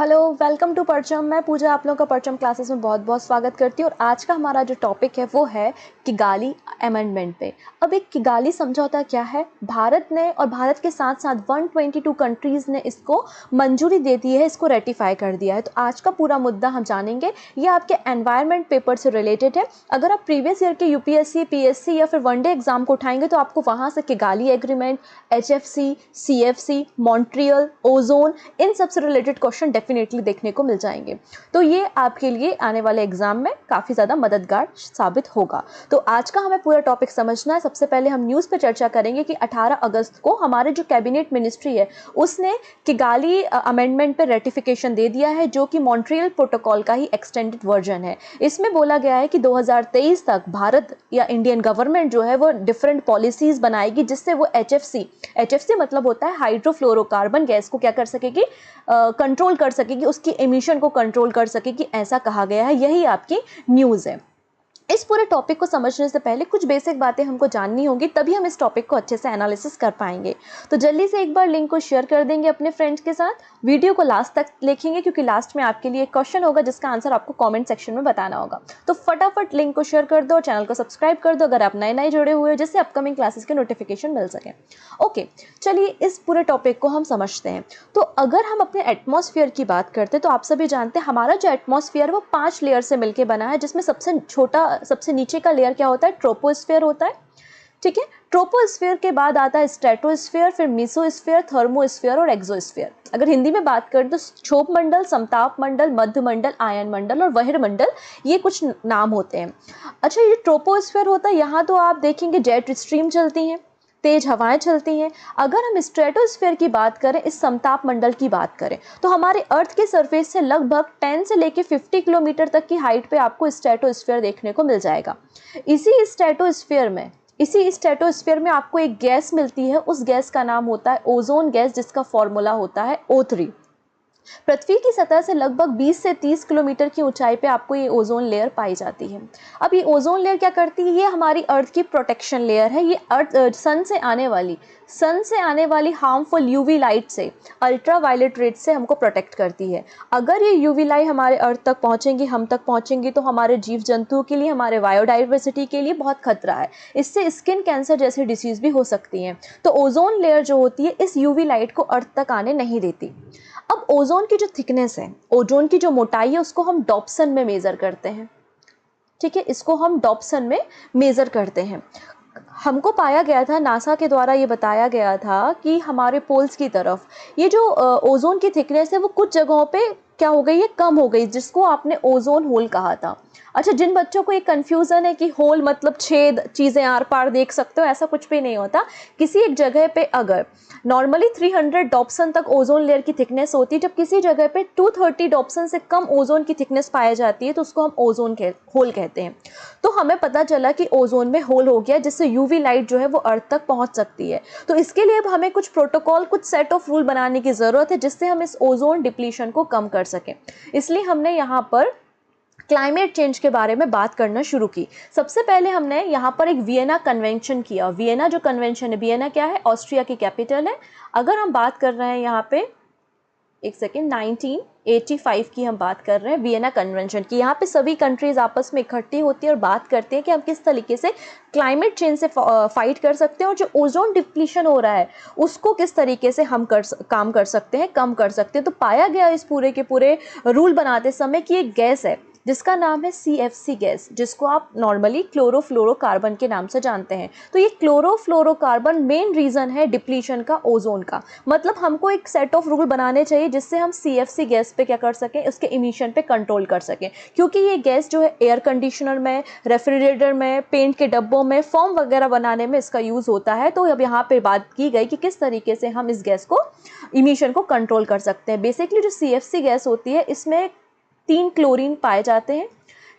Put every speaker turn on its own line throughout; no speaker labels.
Hello, welcome to परचम। मैं पूजा आप लोगों का परचम क्लासेस में बहुत बहुत स्वागत करती हूँ। और आज का हमारा जो टॉपिक है वो है किगाली अमेंडमेंट पे। अब एक किगाली समझौता क्या है? भारत ने और भारत के साथ साथ 122 कंट्रीज़ ने इसको मंजूरी दे दी है, इसको रेटिफाई कर दिया है। तो आज का पूरा मुद्दा हम जानेंगे। ये आपके एनवायरनमेंट पेपर से रिलेटेड है। अगर आप प्रीवियस ईयर के यूपीएससी, पीएससी या फिर वनडे एग्जाम को उठाएंगे तो आपको वहाँ से Kigali agreement, HFC, CFC, Montreal, ozone, इन सब से रिलेटेड क्वेश्चन डेफिनेटली देखने को मिल जाएंगे। तो ये आपके लिए आने वाले एग्जाम में काफ़ी ज़्यादा मददगार साबित होगा। तो आज का हमें पूरा टॉपिक समझना है। सबसे पहले हम न्यूज़ पे चर्चा करेंगे कि 18 अगस्त को हमारे जो कैबिनेट मिनिस्ट्री है उसने किगाली अमेंडमेंट पे रेटिफिकेशन दे दिया है, जो कि मॉन्ट्रियल प्रोटोकॉल का ही एक्सटेंडेड वर्जन है। इसमें बोला गया है कि 2023 तक भारत या इंडियन गवर्नमेंट जो है वो डिफरेंट पॉलिसीज बनाएगी, जिससे वो एचएफसी मतलब होता है हाइड्रोफ्लोरोकार्बन गैस को क्या कर सकेगी, कंट्रोल कर सकेगी, उसकी एमिशन को कंट्रोल कर सकेगी, ऐसा कहा गया है। यही आपकी न्यूज़ है। इस पूरे टॉपिक को समझने से पहले कुछ बेसिक बातें हमको जाननी होंगी, तभी हम इस टॉपिक को अच्छे से एनालिसिस कर पाएंगे। तो जल्दी से एक बार लिंक को शेयर कर देंगे अपने फ्रेंड्स के साथ। वीडियो को लास्ट तक देखेंगे क्योंकि लास्ट में आपके लिए एक क्वेश्चन होगा जिसका आंसर आपको कमेंट सेक्शन में बताना होगा। तो फटाफट लिंक को शेयर कर दो और चैनल को सब्सक्राइब कर दो अगर आप नए जुड़े हुए हो, जिससे अपकमिंग क्लासेस के नोटिफिकेशन मिल सके। ओके, चलिए इस पूरे टॉपिक को हम समझते हैं। तो अगर हम अपने एटमॉस्फेयर की बात करते हैं तो आप सभी जानते हैं हमारा जो एटमॉस्फेयर है वो 5 लेयर से मिलकर बना है, जिसमें सबसे नीचे का लेयर क्या होता है? ट्रोपोस्फेयर होता है। ठीक है, ट्रोपोस्फेयर के बाद आता है स्ट्रेटोस्फेयर, फिर मेसोस्फेयर, थर्मोस्फेयर और एक्सोस्फेयर। अगर हिंदी में बात करें तो क्षोभ मंडल, समताप मंडल, मध्य मंडल, आयन मंडल और वहिर मंडल, ये कुछ नाम होते हैं। अच्छा, ये ट्रोपोस्फेयर होता है, यहाँ तो आप देखेंगे जेट स्ट्रीम चलती हैं, तेज हवाएं चलती हैं। अगर हम स्ट्रेटोस्फेयर की बात करें, इस समताप मंडल की बात करें, तो हमारे अर्थ के सरफेस से लगभग 10 से लेके 50 किलोमीटर तक की हाइट पे आपको स्ट्रेटोस्फेयर देखने को मिल जाएगा। इसी स्ट्रेटोस्फेयर में आपको एक गैस मिलती है, उस गैस का नाम होता है ओजोन गैस, जिसका फॉर्मूला होता है O3। पृथ्वी की सतह से लगभग 20 से 30 किलोमीटर की ऊंचाई पे आपको ये ओजोन लेयर पाई जाती है। अब ये ओजोन लेयर क्या करती है? ये हमारी अर्थ की प्रोटेक्शन लेयर है। ये सन से आने वाली हार्मफुल यूवी लाइट से, अल्ट्रा वायलेट रेड से हमको प्रोटेक्ट करती है। अगर ये यूवी लाइट हमारे अर्थ तक पहुंचेंगी, हम तक पहुंचेंगी, तो हमारे जीव जंतुओं के लिए, हमारे बायोडाइवर्सिटी के लिए बहुत खतरा है। इससे स्किन कैंसर जैसी डिसीज भी हो सकती हैं। तो ओजोन लेयर जो होती है इस यूवी लाइट को अर्थ तक आने नहीं देती। अब ओजोन की जो थिकनेस है, ओजोन की जो मोटाई है, उसको हम डॉप्सन में मेज़र करते हैं। ठीक है, इसको हम डॉप्सन में मेज़र करते हैं। हमको पाया गया था, नासा के द्वारा ये बताया गया था कि हमारे पोल्स की तरफ ये जो ओजोन की थिकनेस है वो कुछ जगहों पे क्या हो गई है, कम हो गई, जिसको आपने ओजोन होल कहा था। अच्छा, जिन बच्चों को एक कंफ्यूजन है कि होल मतलब छेद, चीज़ें आर पार देख सकते हो, ऐसा कुछ भी नहीं होता। किसी एक जगह पे अगर नॉर्मली 300 डॉप्सन तक ओजोन लेयर की थिकनेस होती है, जब किसी जगह पे 230 डॉप्सन से कम ओजोन की थिकनेस पाई जाती है तो उसको हम ओजोन होल कहते हैं। तो हमें पता चला कि ओजोन में होल हो गया, जिससे यूवी लाइट जो है वो अर्थ तक पहुंच सकती है। तो इसके लिए अब हमें कुछ प्रोटोकॉल, कुछ सेट ऑफ रूल बनाने की ज़रूरत है, जिससे हम इस ओजोन डिप्लीशन को कम कर सकें। इसलिए हमने यहाँ पर क्लाइमेट चेंज के बारे में बात करना शुरू की। सबसे पहले हमने यहाँ पर एक वियना कन्वेंशन किया। वियना जो कन्वेंशन है, वियना क्या है? ऑस्ट्रिया की कैपिटल है। अगर हम बात कर रहे हैं यहाँ पे, एक सेकेंड, 1985 की हम बात कर रहे हैं, वियना कन्वेंशन की। यहाँ पे सभी कंट्रीज आपस में इकट्ठी होती है और बात करते हैं कि हम किस तरीके से क्लाइमेट चेंज से फाइट कर सकते हैं, और जो ओजोन डिप्लीशन हो रहा है उसको किस तरीके से हम काम कर सकते हैं, कम कर सकते हैं। तो पाया गया इस पूरे के पूरे रूल बनाते समय कि एक गैस है जिसका नाम है CFC गैस, जिसको आप नॉर्मली क्लोरोफ्लोरोकार्बन के नाम से जानते हैं। तो ये क्लोरोफ्लोरोकार्बन मेन रीज़न है डिप्लीशन का, ओजोन का। मतलब हमको एक सेट ऑफ रूल बनाने चाहिए जिससे हम CFC गैस पे क्या कर सकें, उसके इमिशन पे कंट्रोल कर सकें। क्योंकि ये गैस जो है एयर कंडीशनर में, रेफ्रिजरेटर में, पेंट के डब्बों में, फोम वगैरह बनाने में इसका यूज़ होता है। तो अब यहाँ पे बात की गई कि किस तरीके से हम इस गैस को, इमिशन को कंट्रोल कर सकते हैं। बेसिकली जो CFC गैस होती है इसमें 3 क्लोरीन पाए जाते हैं।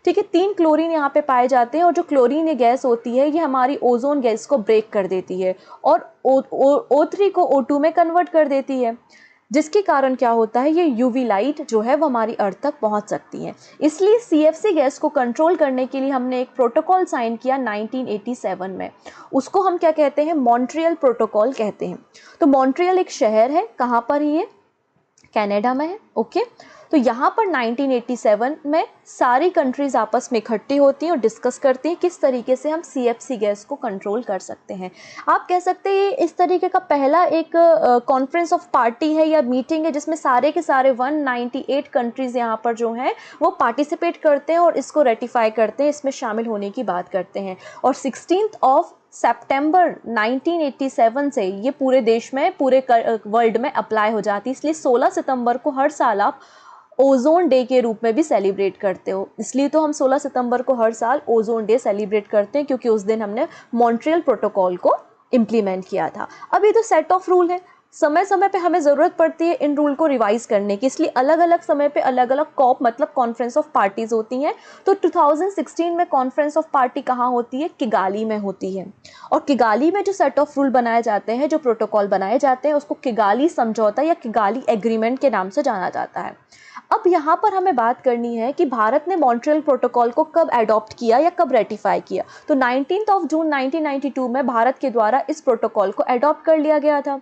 ठीक है, 3 क्लोरीन यहाँ पे पाए जाते हैं, और जो क्लोरीन ये गैस होती है ये हमारी ओजोन गैस को ब्रेक कर देती है और O3 को O2 में कन्वर्ट कर देती है, जिसके कारण क्या होता है, ये यूवी लाइट जो है वो हमारी अर्थ तक पहुंच सकती है। इसलिए CFC गैस को कंट्रोल करने के लिए हमने एक प्रोटोकॉल साइन किया 1987 में। उसको हम क्या कहते हैं? मॉन्ट्रियल प्रोटोकॉल कहते हैं। तो मॉन्ट्रियल एक शहर है, कहाँ पर ही है? कनाडा में है। ओके, तो यहाँ पर 1987 में सारी कंट्रीज़ आपस में इकट्ठी होती हैं और डिस्कस करती हैं किस तरीके से हम CFC गैस को कंट्रोल कर सकते हैं। आप कह सकते हैं ये इस तरीके का पहला एक कॉन्फ्रेंस ऑफ पार्टी है या मीटिंग है जिसमें सारे के सारे 198 कंट्रीज़ यहाँ पर जो हैं वो पार्टिसिपेट करते हैं और इसको रेटिफाई करते हैं, इसमें शामिल होने की बात करते हैं। और 16 सितंबर 1987 से ये पूरे देश में, पूरे वर्ल्ड में अप्लाई हो जाती है। इसलिए 16 सितंबर को हर साल आप ओजोन डे के रूप में भी सेलिब्रेट करते हो। इसलिए तो हम 16 सितंबर को हर साल ओजोन डे सेलिब्रेट करते हैं, क्योंकि उस दिन हमने मॉन्ट्रियल प्रोटोकॉल को इम्प्लीमेंट किया था। अब ये तो सेट ऑफ रूल है, समय समय पे हमें ज़रूरत पड़ती है इन रूल को रिवाइज करने की, इसलिए अलग अलग समय पे अलग अलग कॉप मतलब कॉन्फ्रेंस ऑफ पार्टीज़ होती हैं। तो 2016 में कॉन्फ्रेंस ऑफ पार्टी कहाँ होती है? किगाली में होती है। और किगाली में जो सेट ऑफ रूल बनाए जाते हैं, जो प्रोटोकॉल बनाए जाते हैं, उसको किगाली समझौता या किगाली एग्रीमेंट के नाम से जाना जाता है। अब यहाँ पर हमें बात करनी है कि भारत ने मॉन्ट्रियल प्रोटोकॉल को कब अडॉप्ट किया या कब रेटिफाई किया। तो 19 जून 1992 में भारत के द्वारा इस प्रोटोकॉल को अडॉप्ट कर लिया गया था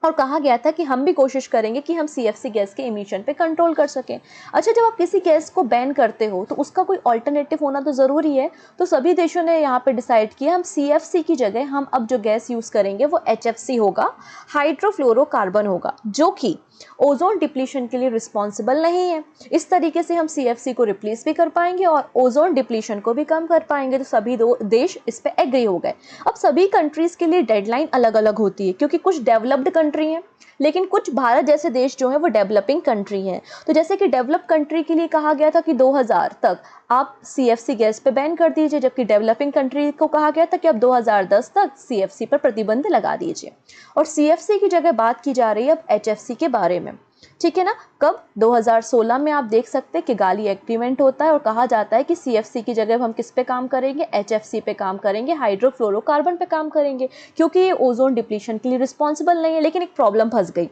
और कहा गया था कि हम भी कोशिश करेंगे कि हम CFC गैस के एमिशन पे कंट्रोल कर सकें। अच्छा, जब आप किसी गैस को बैन करते हो तो उसका कोई अल्टरनेटिव होना तो ज़रूरी है। तो सभी देशों ने यहाँ पे डिसाइड किया हम CFC की जगह हम अब जो गैस यूज़ करेंगे वो HFC होगा, हाइड्रोफ्लोरोकार्बन होगा, जो कि ओजोन डिप्लीशन के लिए रिस्पॉन्सिबल नहीं है। इस तरीके से हम CFC को रिप्लेस भी कर पाएंगे और ओजोन डिप्लीशन को भी कम कर पाएंगे। तो सभी दो देश इस पे एग्री हो गए। अब सभी कंट्रीज़ के लिए डेडलाइन अलग अलग होती है, क्योंकि कुछ डेवलप्ड कंट्री हैं लेकिन कुछ भारत जैसे देश जो हैं वो डेवलपिंग कंट्री हैं। तो जैसे कि डेवलप कंट्री के लिए कहा गया था कि 2000 तक आप CFC गैस पे बैन कर दीजिए, जबकि डेवलपिंग कंट्री को कहा गया था कि अब 2010 तक CFC पर प्रतिबंध लगा दीजिए। और CFC की जगह बात की जा रही है अब HFC के बारे में, ठीक है ना। कब? 2016 में आप देख सकते हैं कि किगाली एग्रीमेंट होता है और कहा जाता है कि CFC की जगह हम किस पे काम करेंगे? HFC पे काम करेंगे, हाइड्रोफ्लोरोकार्बन पे काम करेंगे, क्योंकि ये ओजोन डिप्लीशन के लिए रिस्पॉन्सिबल नहीं है। लेकिन एक प्रॉब्लम फंस गई।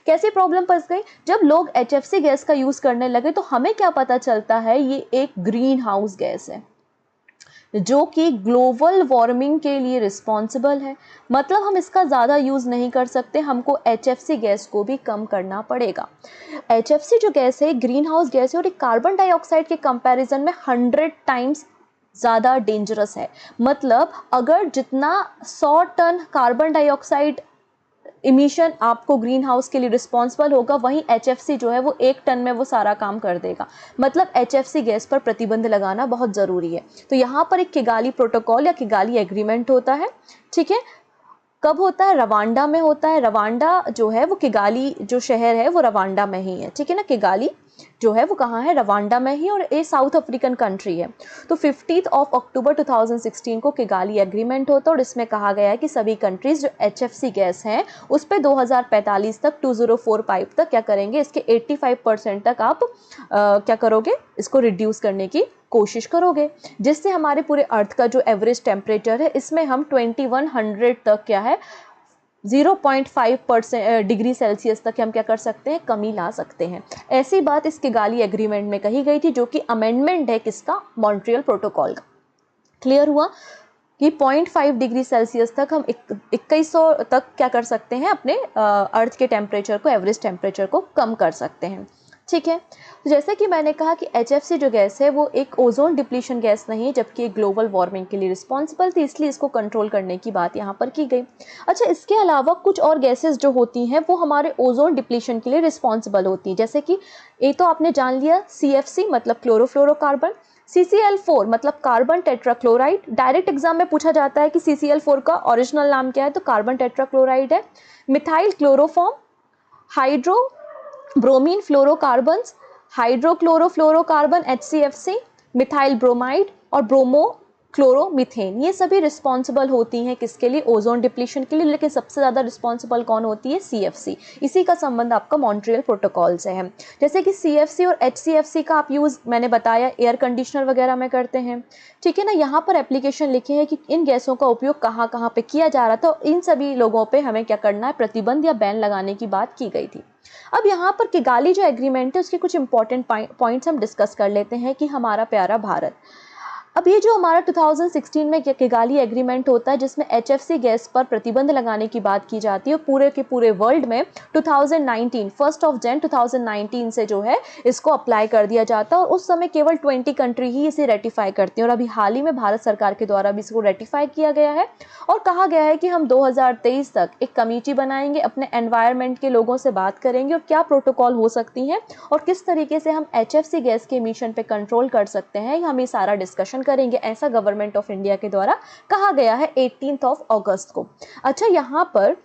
कैसी प्रॉब्लम फंस गई? जब लोग HFC गैस का यूज़ करने लगे तो हमें क्या पता चलता है ये एक ग्रीन हाउस गैस है जो कि ग्लोबल वार्मिंग के लिए रिस्पॉन्सिबल है। मतलब हम इसका ज़्यादा यूज़ नहीं कर सकते, हमको HFC गैस को भी कम करना पड़ेगा। HFC जो गैस है ग्रीन हाउस गैस है और एक कार्बन डाइऑक्साइड के कंपैरिजन में 100 टाइम्स ज़्यादा डेंजरस है। मतलब अगर जितना 100 टन कार्बन डाइऑक्साइड इमिशन आपको ग्रीन हाउस के लिए रिस्पॉन्सिबल होगा, वहीं HFC जो है वो 1 टन में वो सारा काम कर देगा। मतलब HFC गैस पर प्रतिबंध लगाना बहुत ज़रूरी है। तो यहाँ पर एक किगाली प्रोटोकॉल या किगाली एग्रीमेंट होता है, ठीक है। कब होता है? रवांडा में होता है। रवांडा जो है वो किगाली जो शहर है वो रवांडा में ही है, ठीक है ना। किगाली जो है वो कहाँ है? रवांडा में ही, और ये साउथ अफ्रीकन कंट्री है। तो 15 अक्टूबर 2016 को किगाली एग्रीमेंट होता है और इसमें कहा गया है कि सभी कंट्रीज़ जो HFC गैस हैं उस पर 2045 तक 2045 तक क्या करेंगे? इसके 85% तक आप क्या करोगे? इसको रिड्यूस करने की कोशिश करोगे, जिससे हमारे पूरे अर्थ का जो एवरेज टेम्परेचर है इसमें हम 2100 तक क्या है 0.5% डिग्री सेल्सियस तक हम क्या कर सकते हैं? कमी ला सकते हैं। ऐसी बात इस किगाली एग्रीमेंट में कही गई थी, जो कि अमेंडमेंट है किसका? मॉन्ट्रियल प्रोटोकॉल का। क्लियर हुआ कि 0.5 डिग्री सेल्सियस तक हम 2100 तक क्या कर सकते हैं? अपने अर्थ के टेम्परेचर को, एवरेज टेम्परेचर को कम कर सकते हैं, ठीक है। तो जैसे कि मैंने कहा कि HFC जो गैस है वो एक ओजोन डिप्लीशन गैस नहीं है, जबकि एक ग्लोबल वार्मिंग के लिए रिस्पॉन्सिबल थी, इसलिए इसको कंट्रोल करने की बात यहाँ पर की गई। अच्छा, इसके अलावा कुछ और गैसेस जो होती हैं वो हमारे ओजोन डिप्लीशन के लिए रिस्पॉन्सिबल होती हैं। जैसे कि ये तो आपने जान लिया CFC मतलब क्लोरोफ्लोरोकार्बन, CCl4 मतलब कार्बन टेट्राक्लोराइड। डायरेक्ट एग्जाम में पूछा जाता है कि CCl4 का ओरिजिनल नाम क्या है, तो कार्बन टेट्राक्लोराइड है। Methyl chloroform, hydro bromine fluorocarbons, hydrochlorofluorocarbon HCFC, methyl bromide और ब्रोमो क्लोरोमीथेन, ये सभी रिस्पॉन्सिबल होती हैं किसके लिए? ओजोन डिप्लीशन के लिए। लेकिन सबसे ज़्यादा रिस्पॉन्सिबल कौन होती है? CFC। इसी का संबंध आपका मॉन्ट्रियल प्रोटोकॉल से है। जैसे कि CFC और HCFC का आप यूज़ मैंने बताया एयर कंडीशनर वगैरह में करते हैं, ठीक है ना। यहाँ पर एप्लीकेशन लिखे हैं कि इन गैसों का उपयोग कहाँ कहाँ पे किया जा रहा था, इन सभी लोगों पे हमें क्या करना है? प्रतिबंध या बैन लगाने की बात की गई थी। अब यहाँ पर किगाली जो एग्रीमेंट है उसके कुछ इंपॉर्टेंट पॉइंट्स हम डिस्कस कर लेते हैं कि हमारा प्यारा भारत अब ये जो हमारा 2016 में किगाली एग्रीमेंट होता है जिसमें HFC गैस पर प्रतिबंध लगाने की बात की जाती है, पूरे के पूरे वर्ल्ड में 2019 1 जनवरी 2019 से जो है इसको अप्लाई कर दिया जाता है और उस समय केवल 20 कंट्री ही इसे रेटिफाई करती हैं और अभी हाल ही में भारत सरकार के द्वारा भी इसको रेटिफाई किया गया है और कहा गया है कि हम 2023 तक एक कमेटी बनाएंगे, अपने एनवायरनमेंट के लोगों से बात करेंगे और क्या प्रोटोकॉल हो सकती हैं और किस तरीके से हम HFC गैस के एमिशन पे कंट्रोल कर सकते हैं, हम ये सारा डिस्कशन करेंगे, ऐसा गवर्नमेंट ऑफ इंडिया के द्वारा कहा गया है 18 अगस्त को। अच्छा, यहाँ पर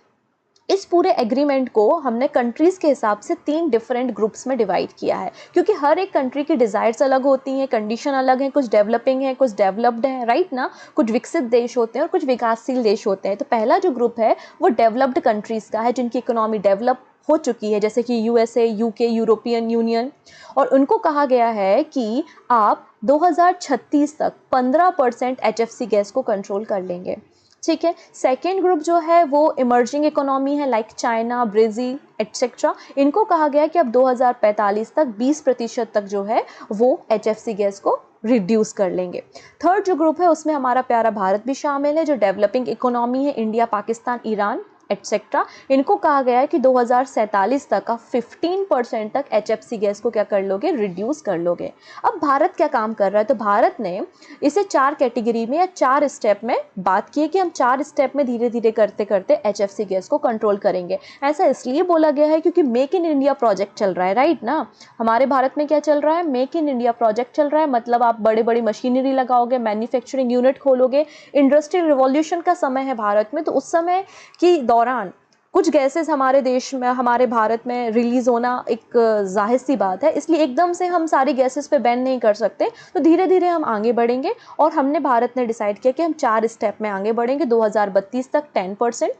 इस पूरे एग्रीमेंट को हमने कंट्रीज़ के हिसाब से 3 डिफरेंट ग्रुप्स में डिवाइड किया है क्योंकि हर एक कंट्री की डिज़ायर्स अलग होती हैं, कंडीशन अलग हैं, कुछ डेवलपिंग है, कुछ डेवलप्ड है, राइट ना, कुछ विकसित देश होते हैं और कुछ विकासशील देश होते हैं। तो पहला जो ग्रुप है वो डेवलप्ड कंट्रीज़ का है जिनकी इकोनॉमी डेवलप हो चुकी है, जैसे कि USA, UK, यूरोपियन यूनियन, और उनको कहा गया है कि आप 2036 तक 15% HFC गैस को कंट्रोल कर लेंगे। ठीक है। सेकेंड ग्रुप जो है वो इमर्जिंग इकोनॉमी है, लाइक चाइना, ब्राज़ील एटसेट्रा। इनको कहा गया है कि अब 2045 तक 20% तक जो है वो HFC गैस को रिड्यूस कर लेंगे। थर्ड जो ग्रुप है उसमें हमारा प्यारा भारत भी शामिल है, जो डेवलपिंग इकोनॉमी है, इंडिया, पाकिस्तान, ईरान एटसेट्रा। इनको कहा गया है कि 2047 तक आप 15% तक HFC गैस को क्या कर लोगे, रिड्यूस कर लोगे। अब भारत क्या काम कर रहा है, तो भारत ने इसे 4 कैटेगरी में या 4 स्टेप में बात की है कि हम 4 स्टेप में धीरे धीरे करते करते HFC गैस को कंट्रोल करेंगे। ऐसा इसलिए बोला गया है क्योंकि मेक इन इंडिया प्रोजेक्ट चल रहा है, राइट ना। हमारे भारत में क्या चल रहा है, मेक इन इंडिया प्रोजेक्ट चल रहा है, मतलब आप बड़े बड़ी मशीनरी लगाओगे, मैन्युफैक्चरिंग यूनिट खोलोगे, इंडस्ट्रियल रिवॉल्यूशन का समय है भारत में, तो उस समय की दौरान कुछ गैसेस हमारे देश में, हमारे भारत में रिलीज़ होना एक जाहिर सी बात है, इसलिए एकदम से हम सारी गैसेस पे बैन नहीं कर सकते, तो धीरे धीरे हम आगे बढ़ेंगे और हमने भारत ने डिसाइड किया कि हम 4 स्टेप में आगे बढ़ेंगे। 2032 तक 10%,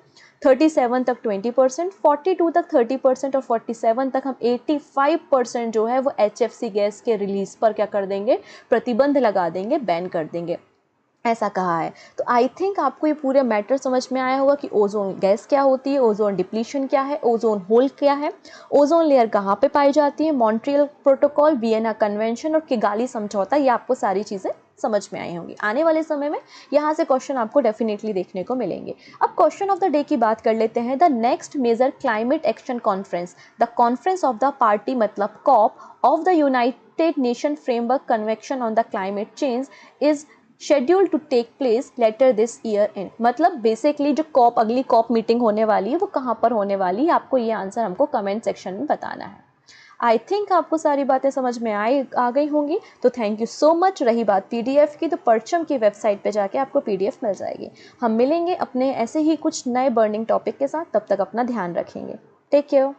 37 तक 20%, 42 तक 30% और 47 तक हम 85% जो है वो HFC गैस के रिलीज़ पर क्या कर देंगे, प्रतिबंध लगा देंगे, बैन कर देंगे, ऐसा कहा है। तो आई थिंक आपको ये पूरे मैटर समझ में आया होगा कि ओजोन गैस क्या होती है, ओजोन डिप्लीशन क्या है, ओजोन होल क्या है, ओजोन लेयर कहाँ पे पाई जाती है, मॉन्ट्रियल प्रोटोकॉल, वियना कन्वेंशन और किगाली समझौता, ये आपको सारी चीज़ें समझ में आई होंगी। आने वाले समय में यहाँ से क्वेश्चन आपको डेफिनेटली देखने को मिलेंगे। अब क्वेश्चन ऑफ द डे की बात कर लेते हैं। The next major climate action conference, the conference of the party मतलब COP of the United Nation framework convention on the climate change is schedule to take place later this year end. मतलब basically जो COP, अगली COP meeting होने वाली है वो कहाँ पर होने वाली है, आपको ये आंसर हमको कमेंट सेक्शन में बताना है। आई थिंक आपको सारी बातें समझ में आ गई होंगी, तो थैंक यू सो मच। रही बात PDF की, तो परचम की वेबसाइट पे जाके आपको PDF मिल जाएगी। हम मिलेंगे अपने ऐसे ही कुछ नए बर्निंग टॉपिक के साथ, तब तक अपना ध्यान रखेंगे। Take care.